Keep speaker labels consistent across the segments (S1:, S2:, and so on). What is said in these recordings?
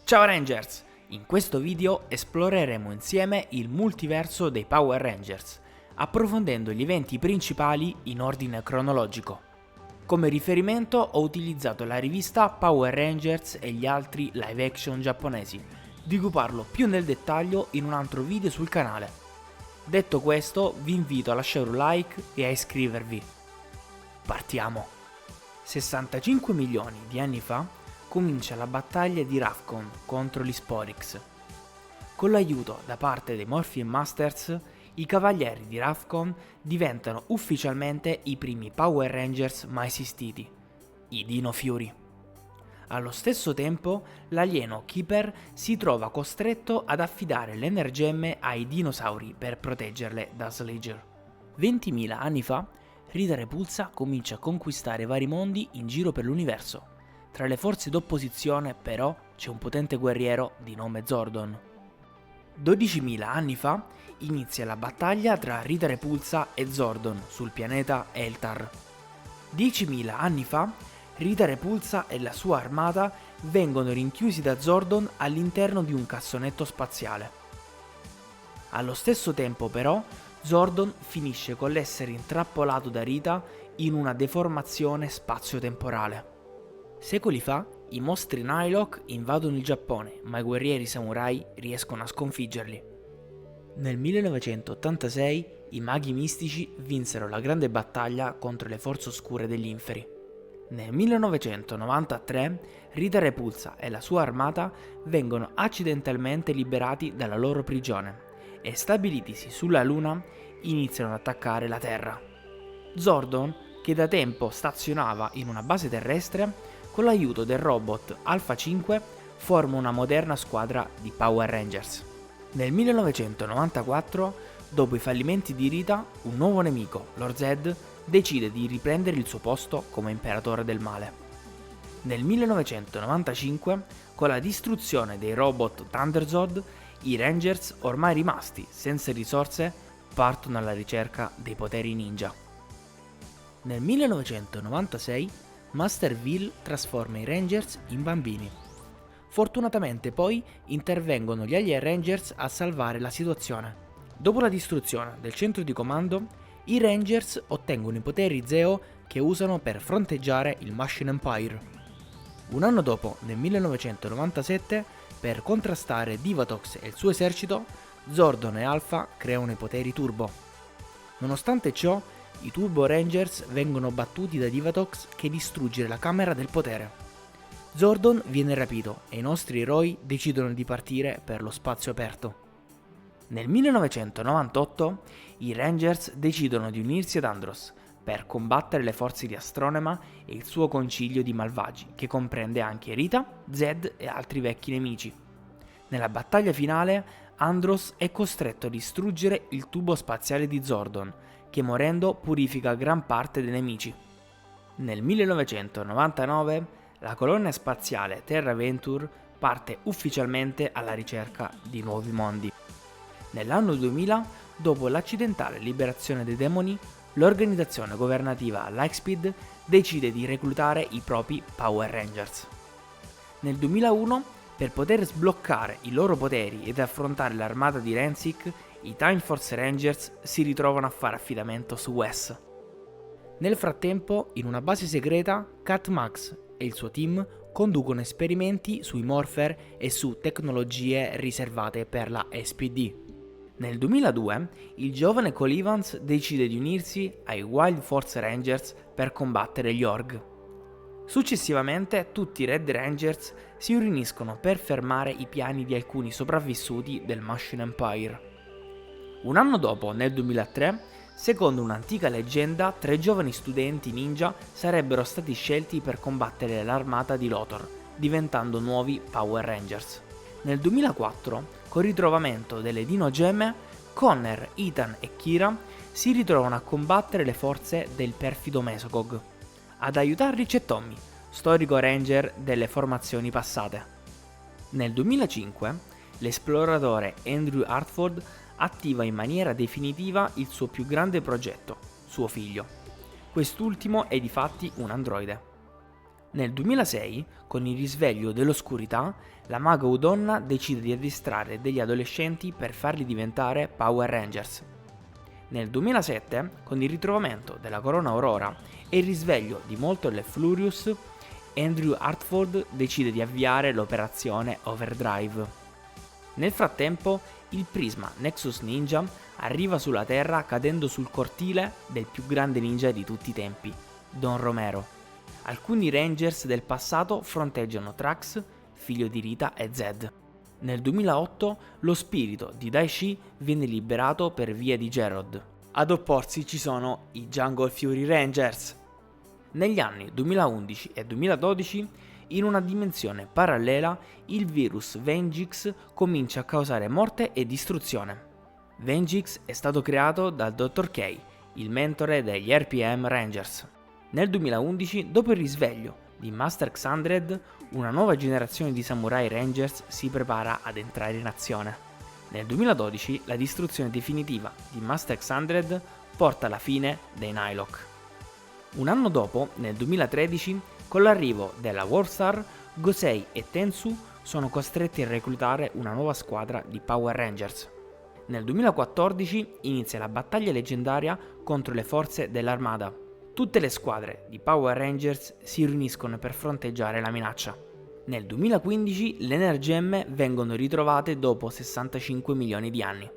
S1: Ciao Rangers! In questo video esploreremo insieme il multiverso dei Power Rangers, approfondendo gli eventi principali in ordine cronologico. Come riferimento ho utilizzato la rivista Power Rangers e gli altri live action giapponesi, di cui parlo più nel dettaglio in un altro video sul canale. Detto questo, vi invito a lasciare un like e a iscrivervi. Partiamo! 65 milioni di anni fa comincia la battaglia di Ravkon contro gli Sporix. Con l'aiuto da parte dei Morphin Masters, i cavalieri di Ravkon diventano ufficialmente i primi Power Rangers mai esistiti, i Dino Fury. Allo stesso tempo, l'alieno Keeper si trova costretto ad affidare le energemme ai dinosauri per proteggerle da Sledger. 20.000 anni fa, Rita Repulsa comincia a conquistare vari mondi in giro per l'universo. Tra le forze d'opposizione, però, c'è un potente guerriero di nome Zordon. 12.000 anni fa inizia la battaglia tra Rita Repulsa e Zordon sul pianeta Eltar. 10.000 anni fa, Rita Repulsa e la sua armata vengono rinchiusi da Zordon all'interno di un cassonetto spaziale. Allo stesso tempo, però, Zordon finisce con l'essere intrappolato da Rita in una deformazione spazio-temporale. Secoli fa, i mostri Nihilok invadono il Giappone, ma i guerrieri samurai riescono a sconfiggerli. Nel 1986 i maghi mistici vinsero la grande battaglia contro le forze oscure degli Inferi. Nel 1993 Rita Repulsa e la sua armata vengono accidentalmente liberati dalla loro prigione e, stabilitisi sulla Luna, iniziano ad attaccare la Terra. Zordon, che da tempo stazionava in una base terrestre, con l'aiuto del robot Alpha 5 forma una moderna squadra di Power Rangers. Nel 1994, dopo i fallimenti di Rita, un nuovo nemico, Lord Zedd, decide di riprendere il suo posto come imperatore del male. Nel 1995, con la distruzione dei robot Thunderzord, i Rangers, ormai rimasti senza risorse, partono alla ricerca dei poteri ninja. Nel 1996 Master Will trasforma i Rangers in bambini. Fortunatamente poi intervengono gli Alien Rangers a salvare la situazione. Dopo la distruzione del centro di comando, i Rangers ottengono i poteri Zeo che usano per fronteggiare il Machine Empire. Un anno dopo, nel 1997, per contrastare Divatox e il suo esercito, Zordon e Alpha creano i poteri Turbo. Nonostante ciò, i Turbo Rangers vengono battuti da Divatox che distrugge la camera del potere. Zordon viene rapito e i nostri eroi decidono di partire per lo spazio aperto. Nel 1998 i Rangers decidono di unirsi ad Andros per combattere le forze di Astronema e il suo concilio di malvagi, che comprende anche Rita, Zedd e altri vecchi nemici. Nella battaglia finale, Andros è costretto a distruggere il tubo spaziale di Zordon, che morendo purifica gran parte dei nemici. Nel 1999 la colonna spaziale Terra Venture parte ufficialmente alla ricerca di nuovi mondi. Nell'anno 2000, dopo l'accidentale liberazione dei demoni, l'organizzazione governativa Lightspeed decide di reclutare i propri Power Rangers. Nel 2001, per poter sbloccare i loro poteri ed affrontare l'armata di Ransik, i Time Force Rangers si ritrovano a fare affidamento su Wes. Nel frattempo, in una base segreta, Cat Max e il suo team conducono esperimenti sui Morpher e su tecnologie riservate per la SPD. Nel 2002, il giovane Cole Evans decide di unirsi ai Wild Force Rangers per combattere gli Org. Successivamente, tutti i Red Rangers si riuniscono per fermare i piani di alcuni sopravvissuti del Machine Empire. Un anno dopo, nel 2003, secondo un'antica leggenda, 3 giovani studenti ninja sarebbero stati scelti per combattere l'armata di Lothor, diventando nuovi Power Rangers. Nel 2004, col ritrovamento delle Dino Gemme, Connor, Ethan e Kira si ritrovano a combattere le forze del perfido Mesogog. Ad aiutarli c'è Tommy, storico ranger delle formazioni passate. Nel 2005, l'esploratore Andrew Hartford attiva in maniera definitiva il suo più grande progetto, suo figlio. Quest'ultimo è difatti un androide. Nel 2006, con il risveglio dell'oscurità, la maga Udonna decide di addestrare degli adolescenti per farli diventare Power Rangers. Nel 2007, con il ritrovamento della corona Aurora e il risveglio di Moltor e Flurious, Andrew Hartford decide di avviare l'operazione Overdrive. Nel frattempo, il prisma Nexus Ninja arriva sulla Terra cadendo sul cortile del più grande ninja di tutti i tempi, Don Romero. Alcuni Rangers del passato fronteggiano Trax, figlio di Rita e Zed. Nel 2008 lo spirito di Daishi viene liberato per via di Gerod. Ad opporsi ci sono i Jungle Fury Rangers. Negli anni 2011 e 2012, in una dimensione parallela, il virus Vengix comincia a causare morte e distruzione. Vengix è stato creato dal Dr. K, il mentore degli RPM Rangers. Nel 2011, dopo il risveglio di Master Xandred, una nuova generazione di Samurai Rangers si prepara ad entrare in azione. Nel 2012, la distruzione definitiva di Master Xandred porta alla fine dei Nihilok. Un anno dopo, nel 2013, con l'arrivo della Worldstar, Gosei e Tensu sono costretti a reclutare una nuova squadra di Power Rangers. Nel 2014 inizia la battaglia leggendaria contro le forze dell'Armada. Tutte le squadre di Power Rangers si riuniscono per fronteggiare la minaccia. Nel 2015 le Energemme vengono ritrovate dopo 65 milioni di anni.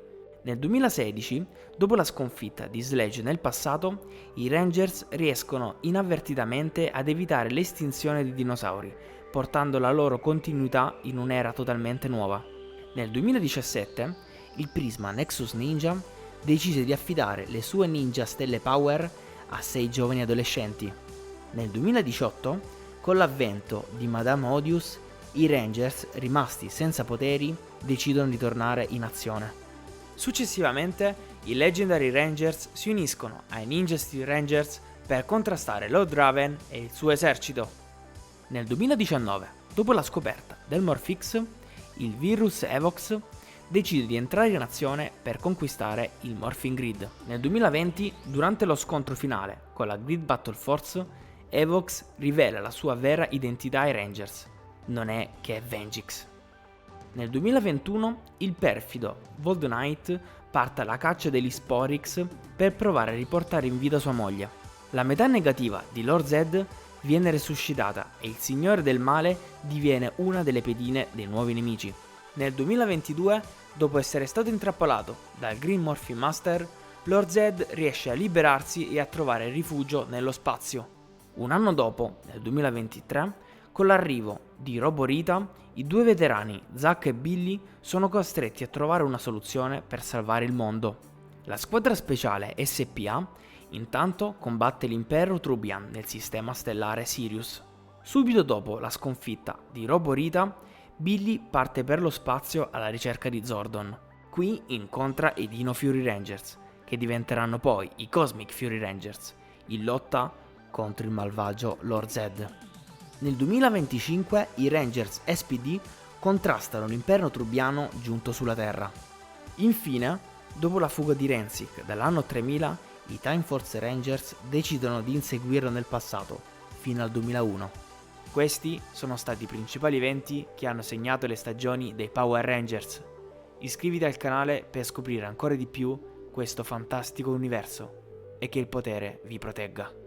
S1: Nel 2016, dopo la sconfitta di Sledge nel passato, i Rangers riescono inavvertitamente ad evitare l'estinzione dei dinosauri, portando la loro continuità in un'era totalmente nuova. Nel 2017, il prisma Nexus Ninja decise di affidare le sue ninja stelle Power a 6 giovani adolescenti. Nel 2018, con l'avvento di Madame Odious, i Rangers, rimasti senza poteri, decidono di tornare in azione. Successivamente, i Legendary Rangers si uniscono ai Ninja Steel Rangers per contrastare Lord Raven e il suo esercito. Nel 2019, dopo la scoperta del Morphix, il virus Evox decide di entrare in azione per conquistare il Morphing Grid. Nel 2020, durante lo scontro finale con la Grid Battle Force, Evox rivela la sua vera identità ai Rangers. Non è che è Vengix. Nel 2021 il perfido Vold Knight parte alla caccia degli Sporix per provare a riportare in vita sua moglie. La metà negativa di Lord Zed viene resuscitata e il Signore del Male diviene una delle pedine dei nuovi nemici. Nel 2022, dopo essere stato intrappolato dal Green Morphin Master, Lord Zed riesce a liberarsi e a trovare rifugio nello spazio. Un anno dopo, nel 2023, con l'arrivo di Roborita, i due veterani, Zack e Billy, sono costretti a trovare una soluzione per salvare il mondo. La squadra speciale SPA, intanto, combatte l'impero Trubian nel sistema stellare Sirius. Subito dopo la sconfitta di Roborita, Billy parte per lo spazio alla ricerca di Zordon. Qui incontra i Dino Fury Rangers, che diventeranno poi i Cosmic Fury Rangers, in lotta contro il malvagio Lord Zed. Nel 2025 i Rangers SPD contrastano l'impero trubiano giunto sulla Terra. Infine, dopo la fuga di Rensic dall'anno 3000, i Time Force Rangers decidono di inseguirlo nel passato, fino al 2001. Questi sono stati i principali eventi che hanno segnato le stagioni dei Power Rangers. Iscriviti al canale per scoprire ancora di più questo fantastico universo e che il potere vi protegga.